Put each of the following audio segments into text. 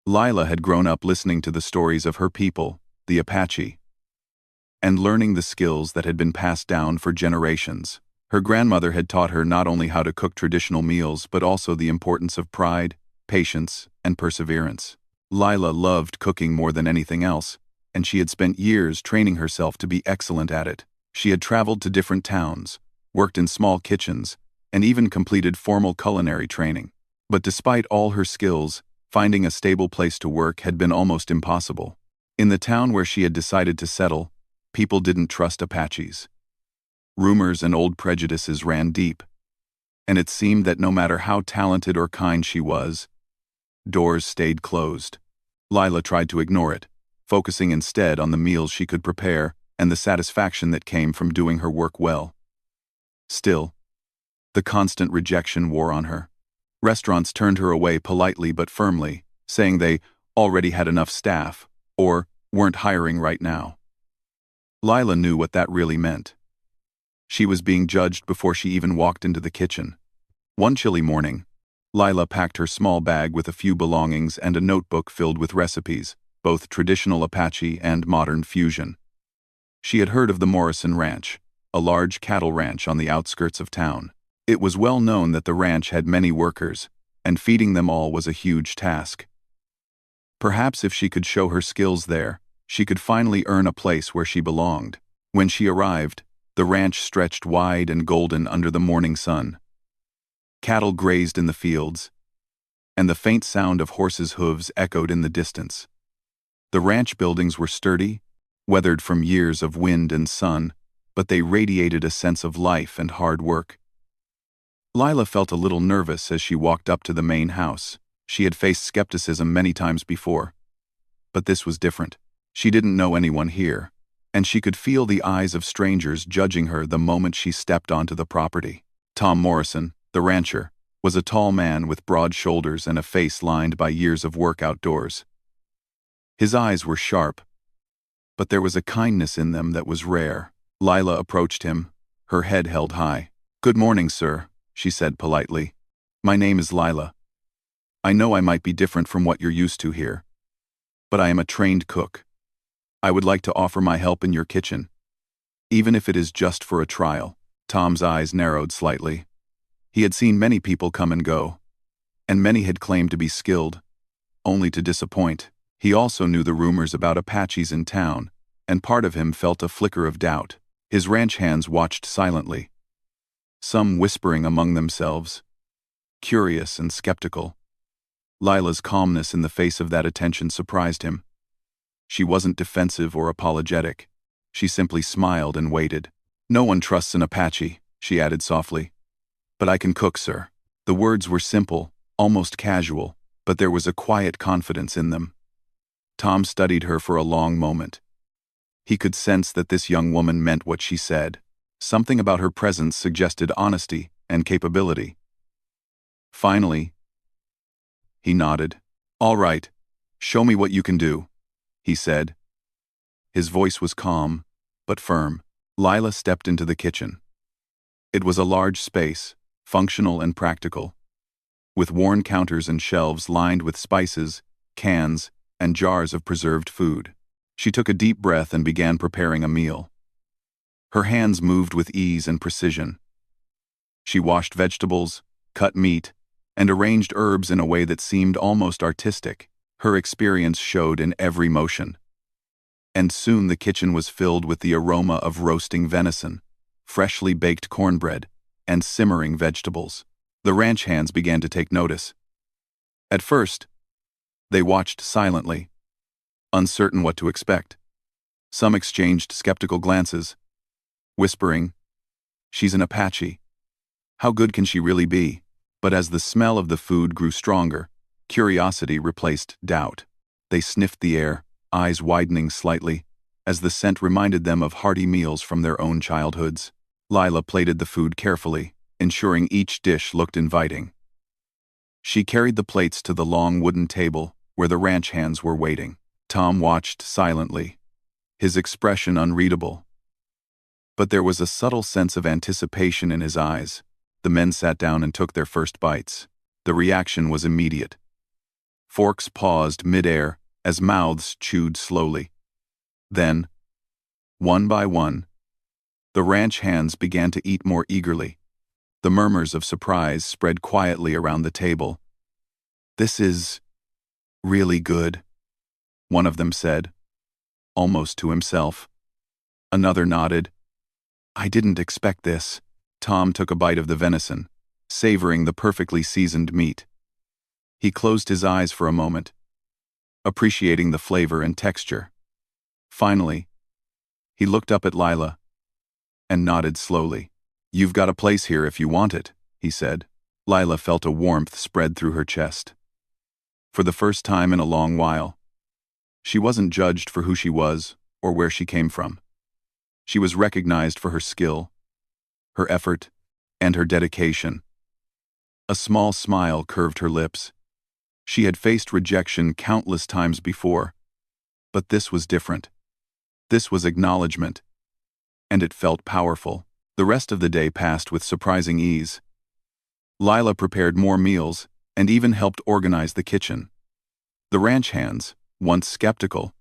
Lila had grown up listening to the stories of her people, the Apache, and learning the skills that had been passed down for generations. Her grandmother had taught her not only how to cook traditional meals but also the importance of pride, patience, and perseverance. Lila loved cooking more than anything else, and she had spent years training herself to be excellent at it. She had traveled to different towns, worked in small kitchens, and even completed formal culinary training. But despite all her skills, finding a stable place to work had been almost impossible. In the town where she had decided to settle, people didn't trust Apaches. Rumors and old prejudices ran deep, and it seemed that no matter how talented or kind she was, doors stayed closed. Lila tried to ignore it, focusing instead on the meals she could prepare and the satisfaction that came from doing her work well. Still, the constant rejection wore on her. Restaurants turned her away politely but firmly, saying they already had enough staff or weren't hiring right now. Lila knew what that really meant. She was being judged before she even walked into the kitchen. One chilly morning, Lila packed her small bag with a few belongings and a notebook filled with recipes, both traditional Apache and modern fusion. She had heard of the Morrison Ranch, a large cattle ranch on the outskirts of town. It was well known that the ranch had many workers, and feeding them all was a huge task. Perhaps if she could show her skills there, she could finally earn a place where she belonged. When she arrived, the ranch stretched wide and golden under the morning sun. Cattle grazed in the fields, and the faint sound of horses' hooves echoed in the distance. The ranch buildings were sturdy, weathered from years of wind and sun, but they radiated a sense of life and hard work. Lila felt a little nervous as she walked up to the main house. She had faced skepticism many times before, but this was different. She didn't know anyone here, and she could feel the eyes of strangers judging her the moment she stepped onto the property. Tom Morrison, the rancher, was a tall man with broad shoulders and a face lined by years of work outdoors. His eyes were sharp, but there was a kindness in them that was rare. Lila approached him, her head held high. "Good morning, sir," she said politely. "My name is Lila. I know I might be different from what you're used to here, but I am a trained cook. I would like to offer my help in your kitchen, even if it is just for a trial." Tom's eyes narrowed slightly. He had seen many people come and go, and many had claimed to be skilled, only to disappoint. He also knew the rumors about Apaches in town, and part of him felt a flicker of doubt. His ranch hands watched silently, some whispering among themselves, curious and skeptical. Lila's calmness in the face of that attention surprised him. She wasn't defensive or apologetic. She simply smiled and waited. "No one trusts an Apache," she added softly. "But I can cook, sir." The words were simple, almost casual, but there was a quiet confidence in them. Tom studied her for a long moment. He could sense that this young woman meant what she said. Something about her presence suggested honesty and capability. Finally, he nodded. "All right, show me what you can do," he said. His voice was calm, but firm. Lila stepped into the kitchen. It was a large space, functional and practical, with worn counters and shelves lined with spices, cans, and jars of preserved food. She took a deep breath and began preparing a meal. Her hands moved with ease and precision. She washed vegetables, cut meat, and arranged herbs in a way that seemed almost artistic. Her experience showed in every motion. And soon the kitchen was filled with the aroma of roasting venison, freshly baked cornbread, and simmering vegetables. The ranch hands began to take notice. At first, they watched silently, uncertain what to expect. Some exchanged skeptical glances, whispering, "She's an Apache. How good can she really be?" But as the smell of the food grew stronger, curiosity replaced doubt. They sniffed the air, eyes widening slightly, as the scent reminded them of hearty meals from their own childhoods. Lila plated the food carefully, ensuring each dish looked inviting. She carried the plates to the long wooden table where the ranch hands were waiting. Tom watched silently, his expression unreadable. But there was a subtle sense of anticipation in his eyes. The men sat down and took their first bites. The reaction was immediate. Forks paused mid-air as mouths chewed slowly. Then, one by one, the ranch hands began to eat more eagerly. The murmurs of surprise spread quietly around the table. "This is really good," one of them said, almost to himself. Another nodded. "I didn't expect this." Tom took a bite of the venison, savoring the perfectly seasoned meat. He closed his eyes for a moment, appreciating the flavor and texture. Finally, he looked up at Lila and nodded slowly. "You've got a place here if you want it," he said. Lila felt a warmth spread through her chest. For the first time in a long while, she wasn't judged for who she was or where she came from. She was recognized for her skill, her effort, and her dedication. A small smile curved her lips. She had faced rejection countless times before, but this was different. This was acknowledgement, and it felt powerful. The rest of the day passed with surprising ease. Lila prepared more meals and even helped organize the kitchen. The ranch hands, once skeptical,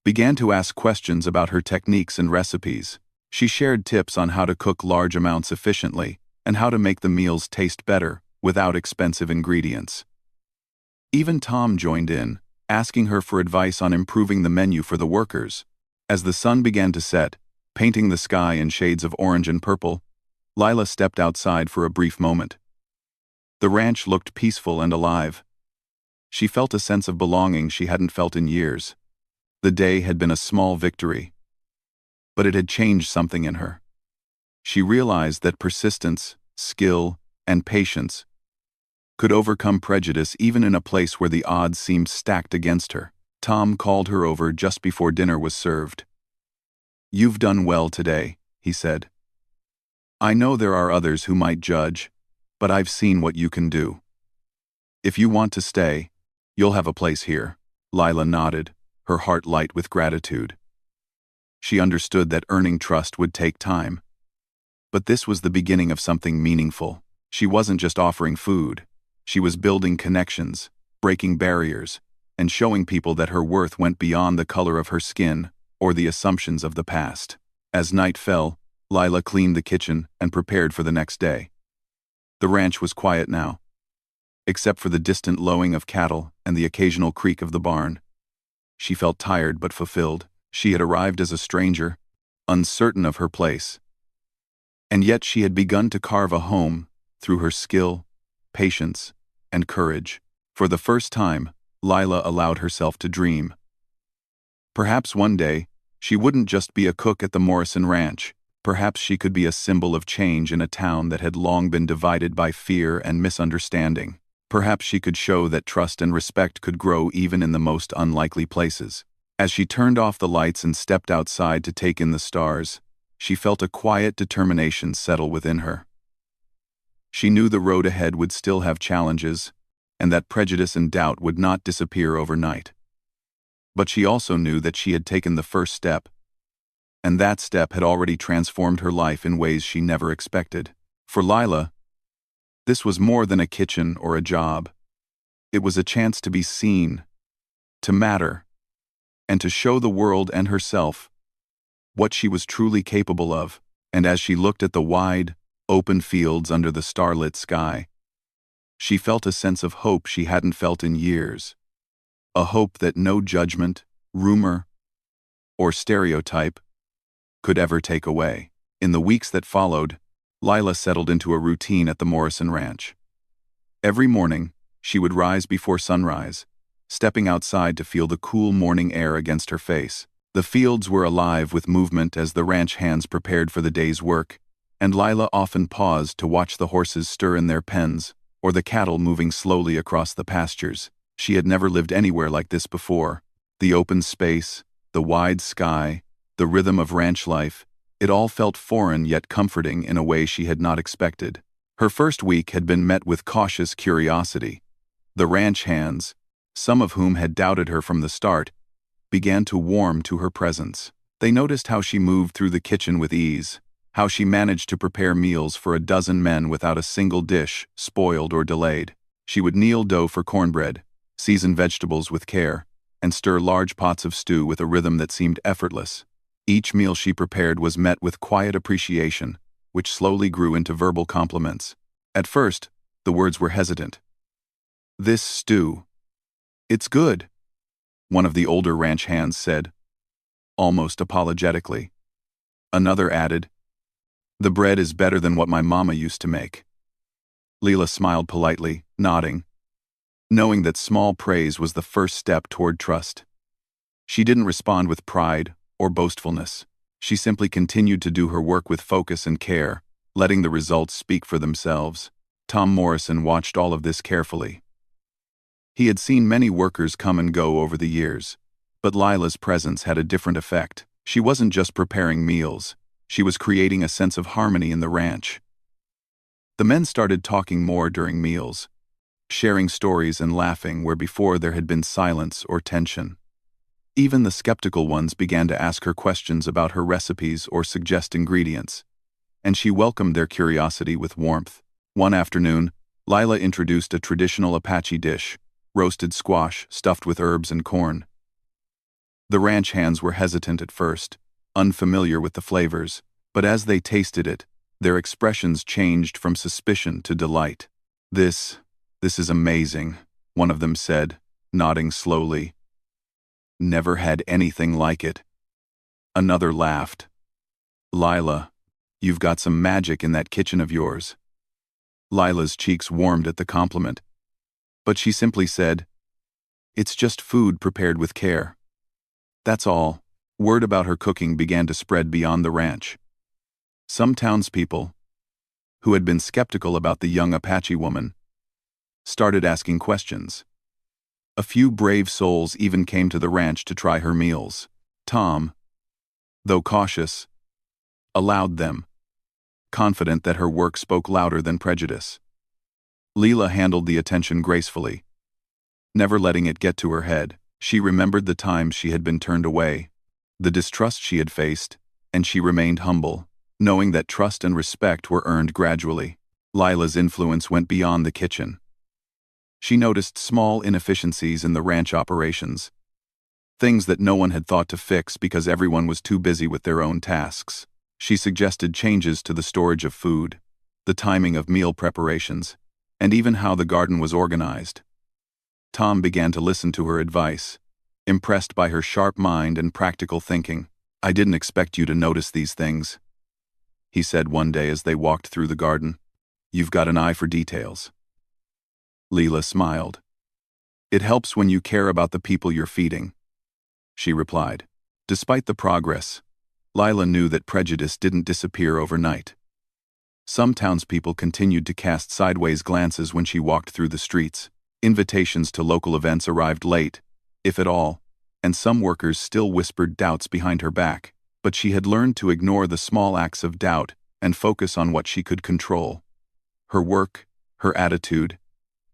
began to ask questions about her techniques and recipes. She shared tips on how to cook large amounts efficiently and how to make the meals taste better without expensive ingredients. Even Tom joined in, asking her for advice on improving the menu for the workers. As the sun began to set, painting the sky in shades of orange and purple, Lila stepped outside for a brief moment. The ranch looked peaceful and alive. She felt a sense of belonging she hadn't felt in years. The day had been a small victory, but it had changed something in her. She realized that persistence, skill, and patience could overcome prejudice even in a place where the odds seemed stacked against her. Tom called her over just before dinner was served. "You've done well today," he said. "I know there are others who might judge, but I've seen what you can do. If you want to stay, you'll have a place here." Lila nodded, her heart light with gratitude. She understood that earning trust would take time. But this was the beginning of something meaningful. She wasn't just offering food. She was building connections, breaking barriers, and showing people that her worth went beyond the color of her skin or the assumptions of the past. As night fell, Lila cleaned the kitchen and prepared for the next day. The ranch was quiet now, except for the distant lowing of cattle and the occasional creak of the barn. She felt tired but fulfilled. She had arrived as a stranger, uncertain of her place. And yet she had begun to carve a home through her skill, patience, and courage. For the first time, Lila allowed herself to dream. Perhaps one day, she wouldn't just be a cook at the Morrison Ranch. Perhaps she could be a symbol of change in a town that had long been divided by fear and misunderstanding. Perhaps she could show that trust and respect could grow even in the most unlikely places. As she turned off the lights and stepped outside to take in the stars, she felt a quiet determination settle within her. She knew the road ahead would still have challenges, and that prejudice and doubt would not disappear overnight. But she also knew that she had taken the first step, and that step had already transformed her life in ways she never expected. For Lila, this was more than a kitchen or a job. It was a chance to be seen, to matter, and to show the world and herself what she was truly capable of. And as she looked at the wide, open fields under the starlit sky, she felt a sense of hope she hadn't felt in years. A hope that no judgment, rumor, or stereotype could ever take away. In the weeks that followed, Lila settled into a routine at the Morrison Ranch. Every morning, she would rise before sunrise, stepping outside to feel the cool morning air against her face. The fields were alive with movement as the ranch hands prepared for the day's work, and Lila often paused to watch the horses stir in their pens or the cattle moving slowly across the pastures. She had never lived anywhere like this before. The open space, the wide sky, the rhythm of ranch life, it all felt foreign yet comforting in a way she had not expected. Her first week had been met with cautious curiosity. The ranch hands, some of whom had doubted her from the start, began to warm to her presence. They noticed how she moved through the kitchen with ease, how she managed to prepare meals for a dozen men without a single dish spoiled or delayed. She would knead dough for cornbread, season vegetables with care, and stir large pots of stew with a rhythm that seemed effortless. Each meal she prepared was met with quiet appreciation, which slowly grew into verbal compliments. At first, the words were hesitant. "This stew. It's good," one of the older ranch hands said, almost apologetically. Another added, "The bread is better than what my mama used to make." Leela smiled politely, nodding, knowing that small praise was the first step toward trust. She didn't respond with pride or boastfulness. She simply continued to do her work with focus and care, letting the results speak for themselves. Tom Morrison watched all of this carefully. He had seen many workers come and go over the years, but Lila's presence had a different effect. She wasn't just preparing meals, she was creating a sense of harmony in the ranch. The men started talking more during meals, sharing stories and laughing where before there had been silence or tension. Even the skeptical ones began to ask her questions about her recipes or suggest ingredients, and she welcomed their curiosity with warmth. One afternoon, Lila introduced a traditional Apache dish, roasted squash stuffed with herbs and corn. The ranch hands were hesitant at first, unfamiliar with the flavors, but as they tasted it, their expressions changed from suspicion to delight. This is amazing," one of them said, nodding slowly. "Never had anything like it." Another laughed. "Lila, you've got some magic in that kitchen of yours." Lila's cheeks warmed at the compliment, but she simply said, "It's just food prepared with care. That's all." Word about her cooking began to spread beyond the ranch. Some townspeople, who had been skeptical about the young Apache woman, started asking questions. A few brave souls even came to the ranch to try her meals. Tom, though cautious, allowed them, confident that her work spoke louder than prejudice. Leela handled the attention gracefully, never letting it get to her head. She remembered the times she had been turned away, the distrust she had faced, and she remained humble, knowing that trust and respect were earned gradually. Lila's influence went beyond the kitchen. She noticed small inefficiencies in the ranch operations, things that no one had thought to fix because everyone was too busy with their own tasks. She suggested changes to the storage of food, the timing of meal preparations, and even how the garden was organized. Tom began to listen to her advice, impressed by her sharp mind and practical thinking. "I didn't expect you to notice these things," he said one day as they walked through the garden. "You've got an eye for details." Leela smiled. "It helps when you care about the people you're feeding," she replied. Despite the progress, Lila knew that prejudice didn't disappear overnight. Some townspeople continued to cast sideways glances when she walked through the streets. Invitations to local events arrived late, if at all, and some workers still whispered doubts behind her back. But she had learned to ignore the small acts of doubt and focus on what she could control: her work, her attitude,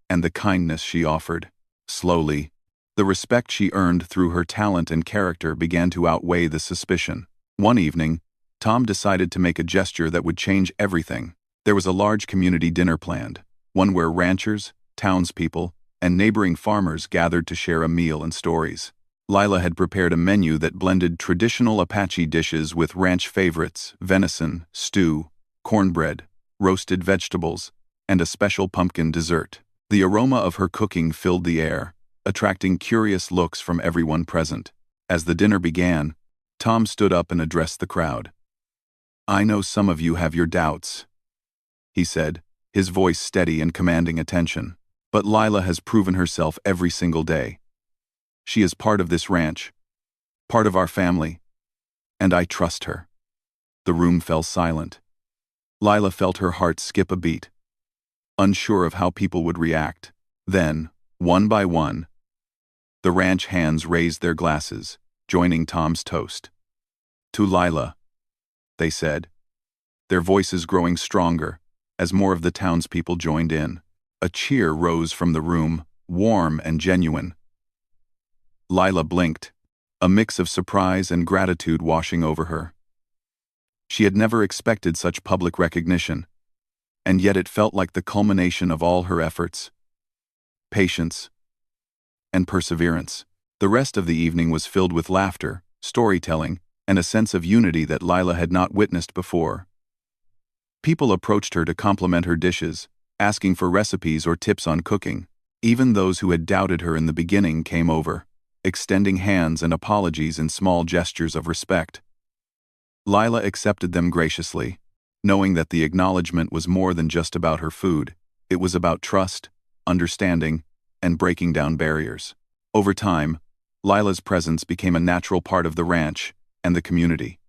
and the kindness she offered. Slowly, the respect she earned through her talent and character began to outweigh the suspicion. One evening, Tom decided to make a gesture that would change everything. There was a large community dinner planned, one where ranchers, townspeople, and neighboring farmers gathered to share a meal and stories. Lila had prepared a menu that blended traditional Apache dishes with ranch favorites: venison, stew, cornbread, roasted vegetables, and a special pumpkin dessert. The aroma of her cooking filled the air, attracting curious looks from everyone present. As the dinner began, Tom stood up and addressed the crowd. "I know some of you have your doubts," he said, his voice steady and commanding attention. "But Lila has proven herself every single day. She is part of this ranch, part of our family, and I trust her." The room fell silent. Lila felt her heart skip a beat, unsure of how people would react. Then, one by one, the ranch hands raised their glasses, joining Tom's toast. "To Lila," they said, their voices growing stronger as more of the townspeople joined in. A cheer rose from the room, warm and genuine. Lila blinked, a mix of surprise and gratitude washing over her. She had never expected such public recognition, and yet it felt like the culmination of all her efforts. Patience, and perseverance. The rest of the evening was filled with laughter, storytelling, and a sense of unity that Lila had not witnessed before. People approached her to compliment her dishes, asking for recipes or tips on cooking. Even those who had doubted her in the beginning came over, extending hands and apologies in small gestures of respect. Lila accepted them graciously, knowing that the acknowledgement was more than just about her food. It was about trust, understanding, and breaking down barriers. Over time, Lila's presence became a natural part of the ranch and the community.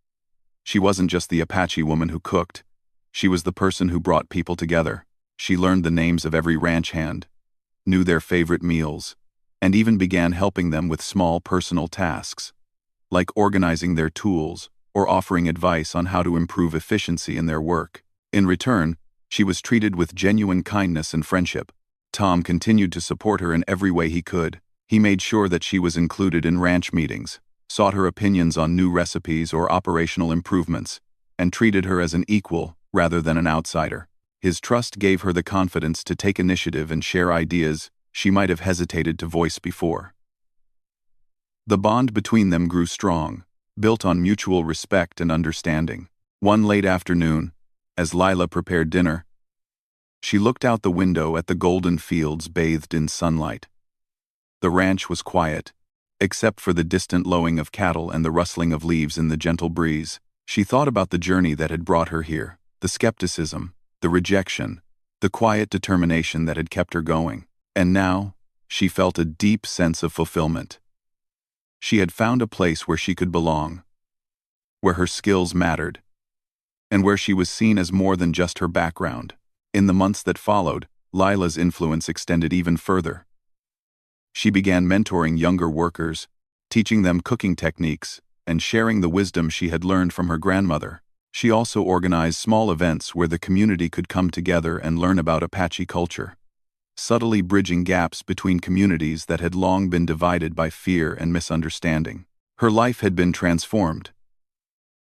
She wasn't just the Apache woman who cooked. She was the person who brought people together. She learned the names of every ranch hand, knew their favorite meals, and even began helping them with small personal tasks, like organizing their tools or offering advice on how to improve efficiency in their work. In return, she was treated with genuine kindness and friendship. Tom continued to support her in every way he could. He made sure that she was included in ranch meetings, sought her opinions on new recipes or operational improvements, and treated her as an equal rather than an outsider. His trust gave her the confidence to take initiative and share ideas she might have hesitated to voice before. The bond between them grew strong, built on mutual respect and understanding. One late afternoon, as Lila prepared dinner, she looked out the window at the golden fields bathed in sunlight. The ranch was quiet, except for the distant lowing of cattle and the rustling of leaves in the gentle breeze. She thought about the journey that had brought her here, the skepticism, the rejection, the quiet determination that had kept her going. And now, she felt a deep sense of fulfillment. She had found a place where she could belong, where her skills mattered, and where she was seen as more than just her background. In the months that followed, Lila's influence extended even further. She began mentoring younger workers, teaching them cooking techniques, and sharing the wisdom she had learned from her grandmother. She also organized small events where the community could come together and learn about Apache culture, subtly bridging gaps between communities that had long been divided by fear and misunderstanding. Her life had been transformed,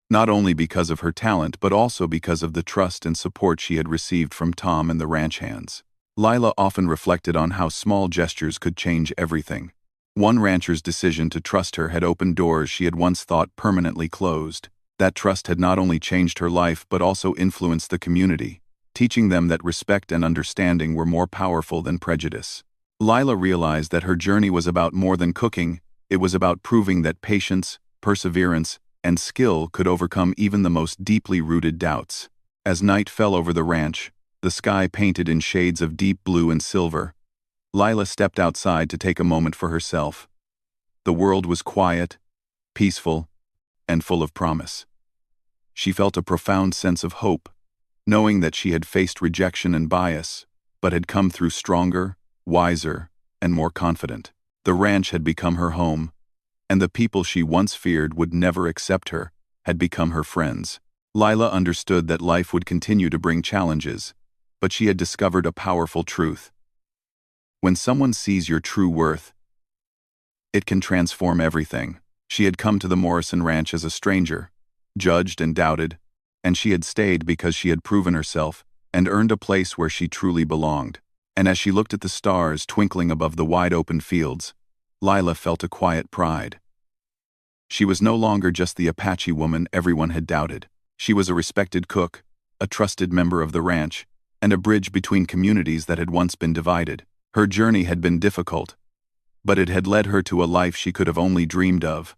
not only because of her talent but also because of the trust and support she had received from Tom and the ranch hands. Lila often reflected on how small gestures could change everything. One rancher's decision to trust her had opened doors she had once thought permanently closed. That trust had not only changed her life but also influenced the community, teaching them that respect and understanding were more powerful than prejudice. Lila realized that her journey was about more than cooking. It was about proving that patience, perseverance, and skill could overcome even the most deeply rooted doubts. As night fell over the ranch, the sky painted in shades of deep blue and silver, Lila stepped outside to take a moment for herself. The world was quiet, peaceful, and full of promise. She felt a profound sense of hope, knowing that she had faced rejection and bias, but had come through stronger, wiser, and more confident. The ranch had become her home, and the people she once feared would never accept her had become her friends. Lila understood that life would continue to bring challenges, but she had discovered a powerful truth. When someone sees your true worth, it can transform everything. She had come to the Morrison Ranch as a stranger, judged and doubted, and she had stayed because she had proven herself and earned a place where she truly belonged. And as she looked at the stars twinkling above the wide-open fields, Lila felt a quiet pride. She was no longer just the Apache woman everyone had doubted. She was a respected cook, a trusted member of the ranch, and a bridge between communities that had once been divided. Her journey had been difficult, but it had led her to a life she could have only dreamed of,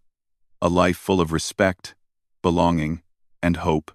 a life full of respect, belonging, and hope.